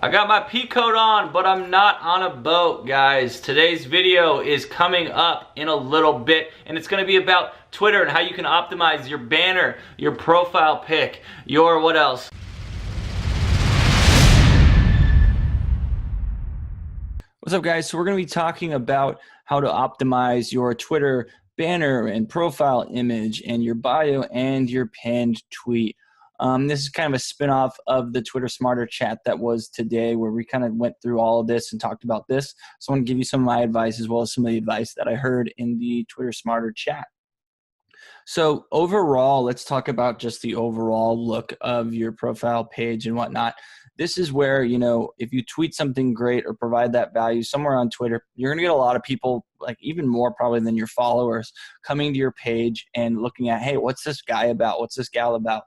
I got my pea coat on, but I'm not on a boat, guys. Today's video is coming up in a little bit, and it's gonna be about Twitter and how you can optimize your banner, your profile pic, your what else? What's up, guys? So we're gonna be talking about how to optimize your Twitter banner and profile image and your bio and your pinned tweet. This is kind of a spin-off of the Twitter Smarter chat that was today, where we kind of went through all of this and talked about this. So I want to give you some of my advice as well as some of the advice that I heard in the Twitter Smarter chat. So overall, let's talk about just the overall look of your profile page and whatnot. This is where, if you tweet something great or provide that value somewhere on Twitter, you're going to get a lot of people, like even more probably than your followers, coming to your page and looking at, hey, what's this guy about? What's this gal about?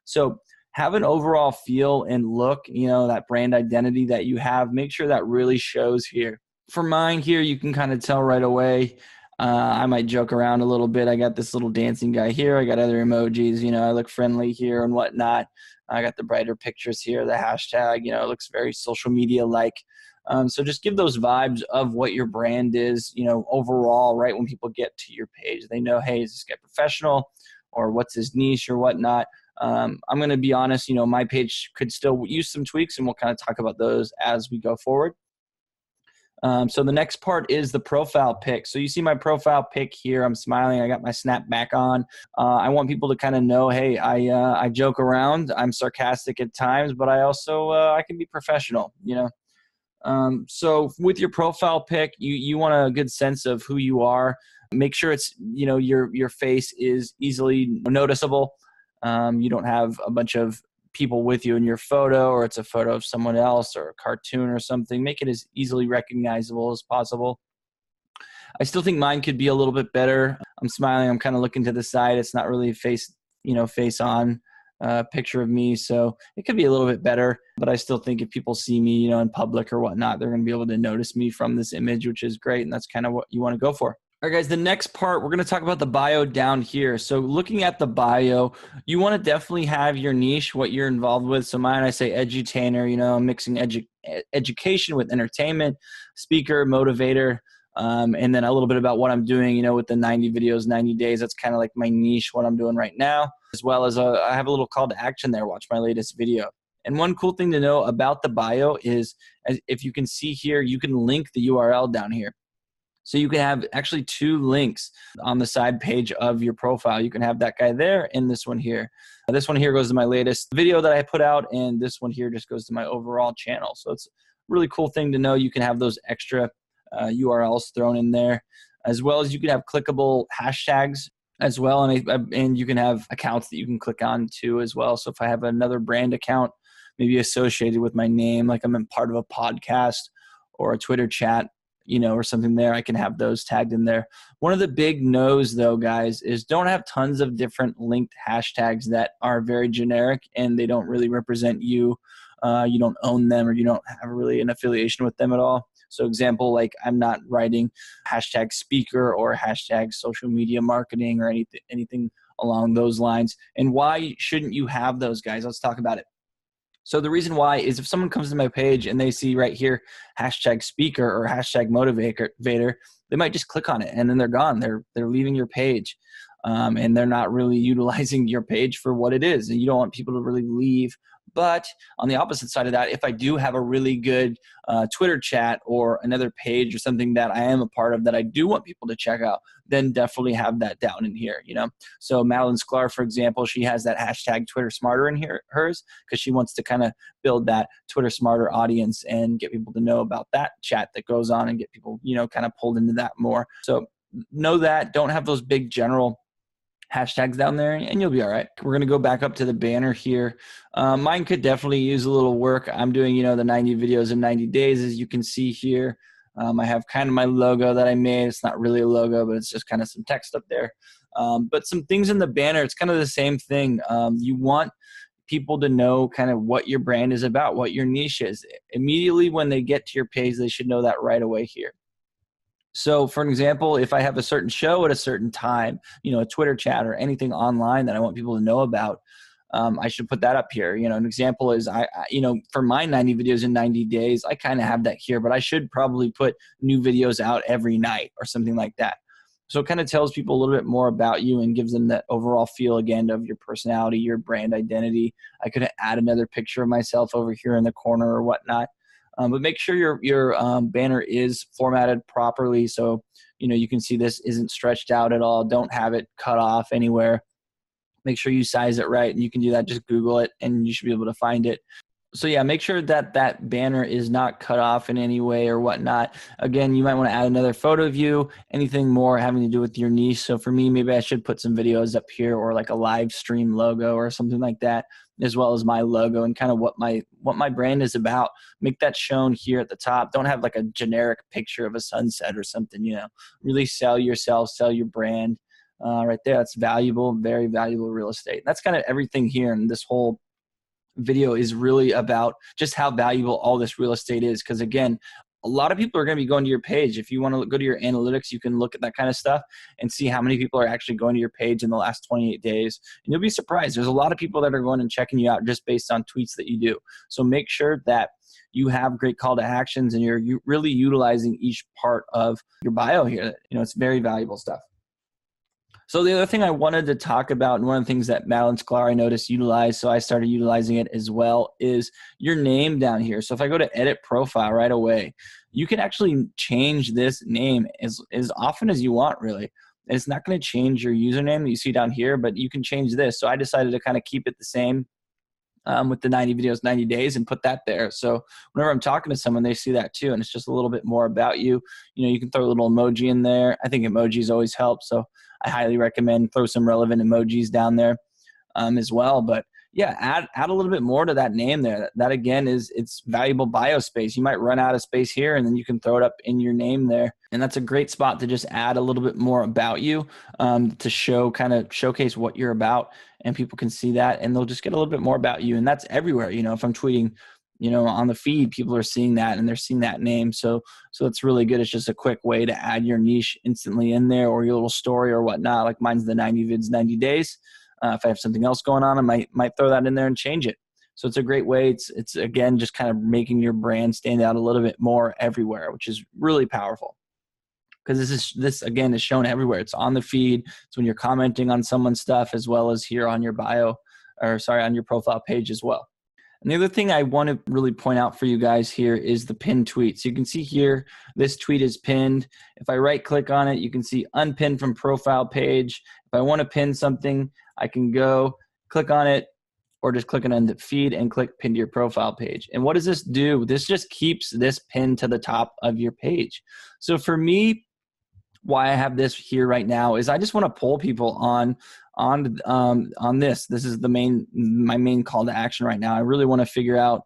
So have an overall feel and look, that brand identity that you have. Make sure that really shows here. For mine here, you can kind of tell right away. I might joke around a little bit. I got this little dancing guy here. I got other emojis. I look friendly here and whatnot. I got the brighter pictures here, the hashtag. It looks very social media-like. So just give those vibes of what your brand is, overall, right? When people get to your page, they know, hey, is this guy professional, or what's his niche or whatnot. I'm going to be honest, my page could still use some tweaks, and we'll kind of talk about those as we go forward. So the next part is the profile pic. So you see my profile pic here. I'm smiling. I got my snap back on. I want people to kind of know, hey, I joke around. I'm sarcastic at times, but I also I can be professional. So with your profile pic, you want a good sense of who you are. Make sure it's your face is easily noticeable. You don't have a bunch of people with you in your photo, or it's a photo of someone else or a cartoon or something. Make it as easily recognizable as possible. I still think mine could be a little bit better. I'm smiling. I'm kind of looking to the side. It's not really face on picture of me. So it could be a little bit better, but I still think if people see me, in public or whatnot, they're going to be able to notice me from this image, which is great. And that's kind of what you want to go for. All right, guys, the next part, we're going to talk about the bio down here. So looking at the bio, you want to definitely have your niche, what you're involved with. So mine, I say edutainer, mixing education with entertainment, speaker, motivator, and then a little bit about what I'm doing, with the 90 videos, 90 days. That's kind of like my niche, what I'm doing right now, as well as I have a little call to action there. Watch my latest video. And one cool thing to know about the bio is, if you can see here, you can link the URL down here. So you can have actually two links on the side page of your profile. You can have that guy there and this one here. This one here goes to my latest video that I put out, and this one here just goes to my overall channel. So it's a really cool thing to know. You can have those extra URLs thrown in there, as well as you can have clickable hashtags as well. And you can have accounts that you can click on too as well. So if I have another brand account, maybe associated with my name, like I'm in part of a podcast or a Twitter chat, or something there, I can have those tagged in there. One of the big no's though, guys, is don't have tons of different linked hashtags that are very generic and they don't really represent you. You don't own them, or you don't have really an affiliation with them at all. So example, like I'm not writing hashtag speaker or hashtag social media marketing or anything along those lines. And why shouldn't you have those, guys? Let's talk about it. So the reason why is, if someone comes to my page and they see right here hashtag speaker or hashtag motivator, they might just click on it and then they're gone. They're leaving your page, and they're not really utilizing your page for what it is. And you don't want people to really leave. But on the opposite side of that, if I do have a really good Twitter chat or another page or something that I am a part of that I do want people to check out, then definitely have that down in here, So Madeline Sklar, for example, she has that hashtag Twitter Smarter in here, hers, because she wants to kind of build that Twitter Smarter audience and get people to know about that chat that goes on and get people, kind of pulled into that more. So know that. Don't have those big general hashtags down there, and you'll be all right. We're going to go back up to the banner here. Mine could definitely use a little work. I'm doing, the 90 videos in 90 days, as you can see here. I have kind of my logo that I made. It's not really a logo, but it's just kind of some text up there. But some things in the banner, it's kind of the same thing. You want people to know kind of what your brand is about, what your niche is. Immediately when they get to your page, they should know that right away here. So for an example, if I have a certain show at a certain time, a Twitter chat or anything online that I want people to know about, I should put that up here. You know, an example is you know, for my 90 videos in 90 days, I kind of have that here, but I should probably put new videos out every night or something like that. So it kind of tells people a little bit more about you and gives them that overall feel again of your personality, your brand identity. I could add another picture of myself over here in the corner or whatnot. But make sure your banner is formatted properly, so you know you can see this isn't stretched out at all. Don't have it cut off anywhere. Make sure you size it right, and you can do that. Just Google it, and you should be able to find it. So yeah, make sure that that banner is not cut off in any way or whatnot. Again, you might want to add another photo of you, anything more having to do with your niche. So for me, maybe I should put some videos up here or like a live stream logo or something like that, as well as my logo and kind of what my brand is about. Make that shown here at the top. Don't have like a generic picture of a sunset or something, you know. Really sell yourself, sell your brand. Right there, that's valuable, very valuable real estate. That's kind of everything here in this whole video is really about just how valuable all this real estate is. Because again, a lot of people are going to be going to your page. If you want to go to your analytics, you can look at that kind of stuff and see how many people are actually going to your page in the last 28 days. And you'll be surprised. There's a lot of people that are going and checking you out just based on tweets that you do. So make sure that you have great call to actions and you're really utilizing each part of your bio here. You know, it's very valuable stuff. So the other thing I wanted to talk about, and one of the things that Madeline Sklar I noticed utilized, so I started utilizing it as well, is your name down here. So if I go to edit profile right away, you can actually change this name as often as you want, really. And it's not going to change your username that you see down here, but you can change this. So I decided to kind of keep it the same with the 90 videos, 90 days and put that there. So whenever I'm talking to someone, they see that too. And it's just a little bit more about you. You know, you can throw a little emoji in there. I think emojis always help. So I highly recommend throw some relevant emojis down there as well. But yeah, add a little bit more to that name there. That again it's valuable bio space. You might run out of space here and then you can throw it up in your name there. And that's a great spot to just add a little bit more about you to showcase what you're about, and people can see that and they'll just get a little bit more about you. And that's everywhere. You know, if I'm tweeting, you know, on the feed, people are seeing that and they're seeing that name. So it's really good. It's just a quick way to add your niche instantly in there, or your little story or whatnot. Like mine's the 90 vids, 90 days. If I have something else going on, I might throw that in there and change it. So it's a great way. It's again, just kind of making your brand stand out a little bit more everywhere, which is really powerful. Because this again is shown everywhere. It's on the feed. It's when you're commenting on someone's stuff, as well as here on your bio, on your profile page as well. And the other thing I want to really point out for you guys here is the pinned tweet. So you can see here, this tweet is pinned. If I right click on it, you can see unpinned from profile page. If I want to pin something, I can go click on it, or just click on the feed and click pin to your profile page. And what does this do? This just keeps this pinned to the top of your page. So for me, why I have this here right now is I just want to pull people on this. This is my main call to action right now. I really want to figure out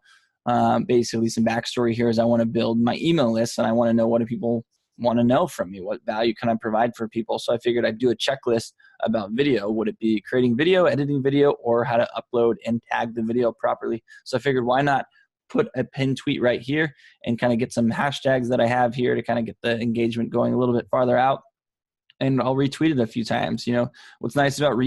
basically some backstory here. Is I want to build my email list, and I want to know what do people want to know from me. What value can I provide for people? So I figured I'd do a checklist about video. Would it be creating video, editing video, or how to upload and tag the video properly? So I figured why not put a pinned tweet right here and kind of get some hashtags that I have here to kind of get the engagement going a little bit farther out. And I'll retweet it a few times. You know, what's nice about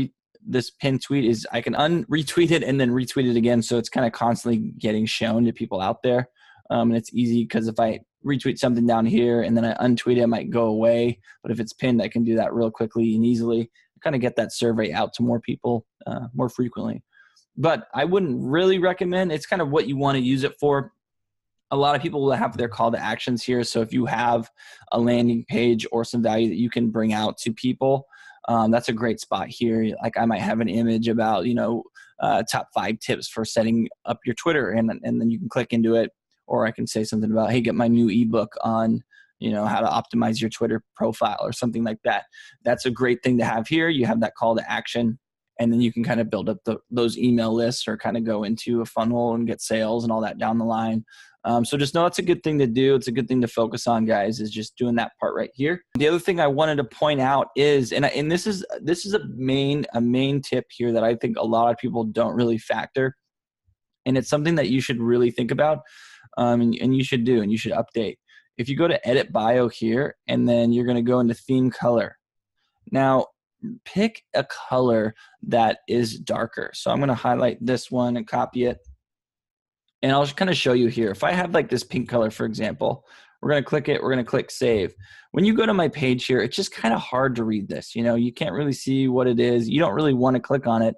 this pinned tweet is I can retweet it and then retweet it again. So it's kind of constantly getting shown to people out there. And it's easy because if I retweet something down here and then I untweet it, it might go away. But if it's pinned, I can do that real quickly and easily. Kind of get that survey out to more people more frequently. But I wouldn't really recommend. It's kind of what you want to use it for. A lot of people will have their call to actions here. So if you have a landing page or some value that you can bring out to people, that's a great spot here. Like I might have an image about, you know, top 5 tips for setting up your Twitter, and then you can click into it. Or I can say something about, hey, get my new ebook on, you know, how to optimize your Twitter profile or something like that. That's a great thing to have here. You have that call to action, and then you can kind of build up those email lists or kind of go into a funnel and get sales and all that down the line. So just know it's a good thing to do. It's a good thing to focus on, guys, is just doing that part right here. The other thing I wanted to point out is, and this is a main tip here that I think a lot of people don't really factor, and it's something that you should really think about, and you should do, and you should update. If you go to edit bio here, and then you're going to go into theme color. Now, pick a color that is darker. So I'm going to highlight this one and copy it. And I'll just kind of show you here. If I have like this pink color, for example, we're going to click it. We're going to click save. When you go to my page here, it's just kind of hard to read this. You know, you can't really see what it is. You don't really want to click on it.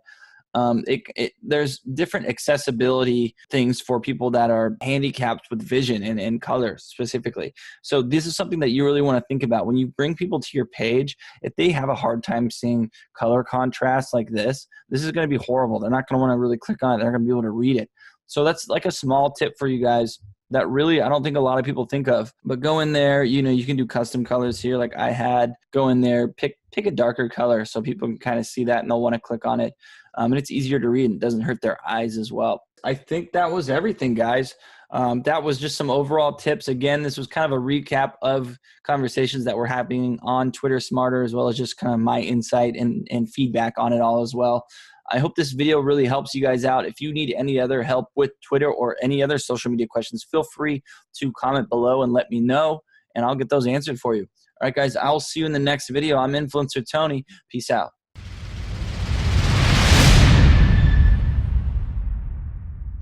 There's different accessibility things for people that are handicapped with vision and color specifically. So this is something that you really want to think about. When you bring people to your page, if they have a hard time seeing color contrast like this is going to be horrible. They're not going to want to really click on it. They're going to be able to read it. So that's like a small tip for you guys that really I don't think a lot of people think of. But go in there, you know, you can do custom colors here like I had. Go in there, pick a darker color so people can kind of see that and they'll want to click on it. And it's easier to read and it doesn't hurt their eyes as well. I think that was everything, guys. That was just some overall tips. Again, this was kind of a recap of conversations that were happening on Twitter Smarter, as well as just kind of my insight and feedback on it all as well. I hope this video really helps you guys out. If you need any other help with Twitter or any other social media questions, feel free to comment below and let me know, and I'll get those answered for you. All right, guys, I'll see you in the next video. I'm Influencer Tony. Peace out.